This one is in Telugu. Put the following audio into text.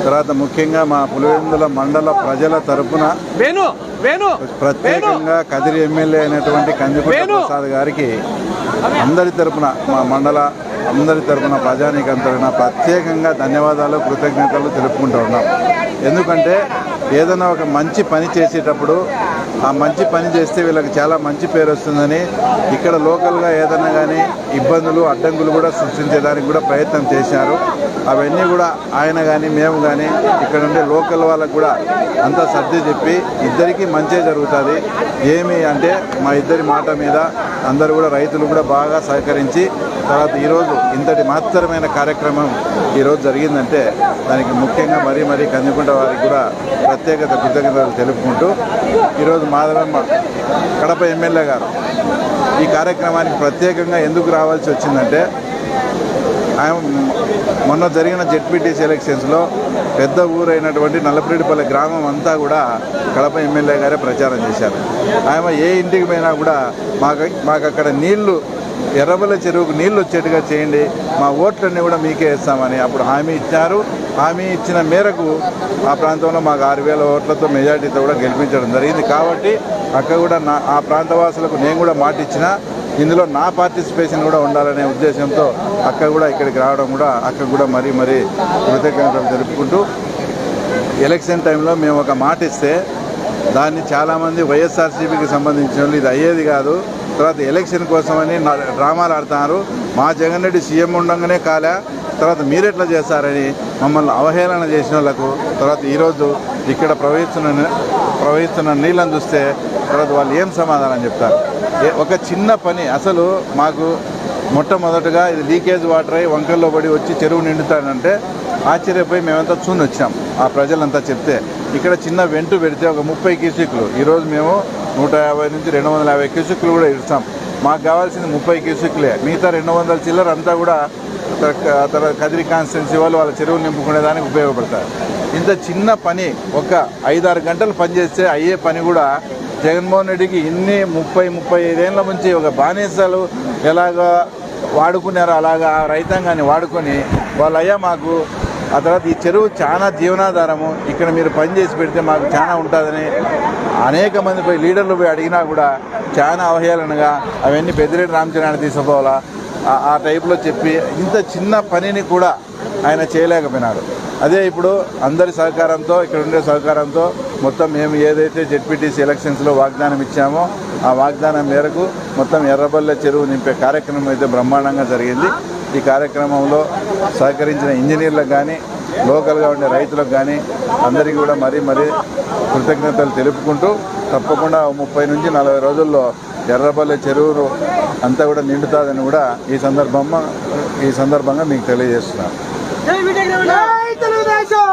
తర్వాత ముఖ్యంగా మా పులివెందుల మండల ప్రజల తరపున ప్రత్యేకంగా కదిరి ఎమ్మెల్యే అయినటువంటి కందికుంట ప్రసాద్ గారికి అందరి తరపున మా మండల అందరి తరపున ప్రజానీకం తరపున ప్రత్యేకంగా ధన్యవాదాలు కృతజ్ఞతలు తెలుపుకుంటూ ఉన్నాం. ఎందుకంటే ఏదైనా ఒక మంచి పని చేసేటప్పుడు ఆ మంచి పని చేస్తే వీళ్ళకి చాలా మంచి పేరు వస్తుందని ఇక్కడ లోకల్గా ఏదైనా కానీ ఇబ్బందులు అడ్డంకులు కూడా సృష్టించేదానికి కూడా ప్రయత్నం చేశారు. అవన్నీ కూడా ఆయన కానీ మేము కానీ ఇక్కడ ఉండే లోకల్ వాళ్ళకు కూడా అంతా సర్ది చెప్పి ఇద్దరికీ మంచే జరుగుతుంది. ఏమి అంటే మా ఇద్దరి మాట మీద అందరూ కూడా రైతులు కూడా బాగా సహకరించి తర్వాత ఈరోజు ఇంతటి మహత్తరమైన కార్యక్రమం ఈరోజు జరిగిందంటే దానికి ముఖ్యంగా మరీ కందికుంట వారికి కూడా ప్రత్యేకత కృతజ్ఞతలు తెలుపుకుంటూ ఈరోజు మాధవమ్మ కడప ఎమ్మెల్యే గారు ఈ కార్యక్రమానికి ప్రత్యేకంగా ఎందుకు రావాల్సి వచ్చిందంటే మొన్న జరిగిన జెడ్పీటీసీ ఎలక్షన్స్లో పెద్ద ఊరైనటువంటి నల్లపరెడ్డిపల్లి గ్రామం అంతా కూడా కడప ఎమ్మెల్యే గారే ప్రచారం చేశారు. ఆమె ఏ ఇంటికి పోయినా కూడా మాకు అక్కడ నీళ్లు ఎర్రబల్ల చెరువుకు నీళ్లు వచ్చేట్టుగా చేయండి, మా ఓట్లన్నీ కూడా మీకే ఇస్తామని అప్పుడు హామీ ఇచ్చారు. హామీ ఇచ్చిన మేరకు ఆ ప్రాంతంలో మాకు 6,000 ఓట్లతో మెజార్టీతో కూడా గెలిపించడం జరిగింది. కాబట్టి అక్కడ కూడా ఆ ప్రాంతవాసులకు నేను కూడా మాట ఇచ్చిన ఇందులో నా పార్టిసిపేషన్ కూడా ఉండాలనే ఉద్దేశంతో అక్క కూడా ఇక్కడికి రావడం కూడా అక్క కూడా మరీ కృతజ్ఞతలు తెలుపుకుంటూ ఎలక్షన్ టైంలో మేము ఒక మాట ఇస్తే దాన్ని చాలామంది వైఎస్ఆర్సీపీకి సంబంధించిన వాళ్ళు ఇది అయ్యేది కాదు, తర్వాత ఎలక్షన్ కోసమని డ్రామాలు ఆడుతున్నారు, మా జగన్ రెడ్డి సీఎం ఉండగానే కాలే, తర్వాత మీరెట్లా చేస్తారని మమ్మల్ని అవహేళన చేసిన వాళ్ళకు తర్వాత ఈరోజు ఇక్కడ ప్రవహిస్తున్న నీళ్ళని చూస్తే తర్వాత వాళ్ళు ఏం సమాధానం చెప్తారు. ఒక చిన్న పని అసలు మాకు మొట్టమొదటగా ఇది లీకేజ్ వాటర్ అయి వంకల్లో పడి వచ్చి చెరువు నిండుతాడంటే ఆశ్చర్యపోయి మేమంతా చూని వచ్చాం. ఆ ప్రజలంతా చెప్తే ఇక్కడ చిన్న వెంటు పెడితే ఒక 30 క్యూసెక్లు ఈరోజు మేము 150 నుంచి 250 క్యూసెక్లు కూడా ఇస్తాం. మాకు కావాల్సింది 30 క్యూసెక్లే. మిగతా 200 చిల్లర అంతా కూడా కదిరి కాన్స్టిట్యున్సీ వాళ్ళు వాళ్ళ చెరువులు నింపుకునేదానికి ఉపయోగపడతారు. ఇంత చిన్న పని ఒక 5-6 గంటలు పనిచేస్తే అయ్యే పని కూడా జగన్మోహన్ రెడ్డికి ఇన్ని 30-35 ఏళ్ళ నుంచి ఒక బానిసలు ఎలాగా వాడుకున్నారో అలాగా రైతాంగాన్ని వాడుకొని వాళ్ళయ్యా మాకు ఆ తర్వాత ఈ చెరువు చాలా జీవనాధారము, ఇక్కడ మీరు పని చేసి పెడితే మాకు చాలా ఉంటుందని అనేక మంది పోయి లీడర్లు పోయి అడిగినా కూడా చాలా అవహేళనగా అవన్నీ పెద్దిరెడ్డి రామచంద్రాన్ని తీసుకోవాలా ఆ టైప్లో చెప్పి ఇంత చిన్న పనిని కూడా ఆయన చేయలేకపోయినాడు. అదే ఇప్పుడు అందరి సహకారంతో ఇక్కడ ఉండే సహకారంతో మొత్తం మేము ఏదైతే జెడ్పీటీసీ ఎలక్షన్స్లో వాగ్దానం ఇచ్చామో ఆ వాగ్దానం మేరకు మొత్తం ఎర్రబల్లె చెరువు నింపే కార్యక్రమం అయితే బ్రహ్మాండంగా జరిగింది. ఈ కార్యక్రమంలో సహకరించిన ఇంజనీర్లకు కానీ లోకల్గా ఉండే రైతులకు కానీ అందరికీ కూడా మరీ కృతజ్ఞతలు తెలుపుకుంటూ తప్పకుండా 30 నుంచి 40 రోజుల్లో ఎర్రబల్లె చెరువు అంతా కూడా నిండుతుందని కూడా ఈ సందర్భంగా మీకు తెలియజేస్తున్నాను. తెలుగుదేశం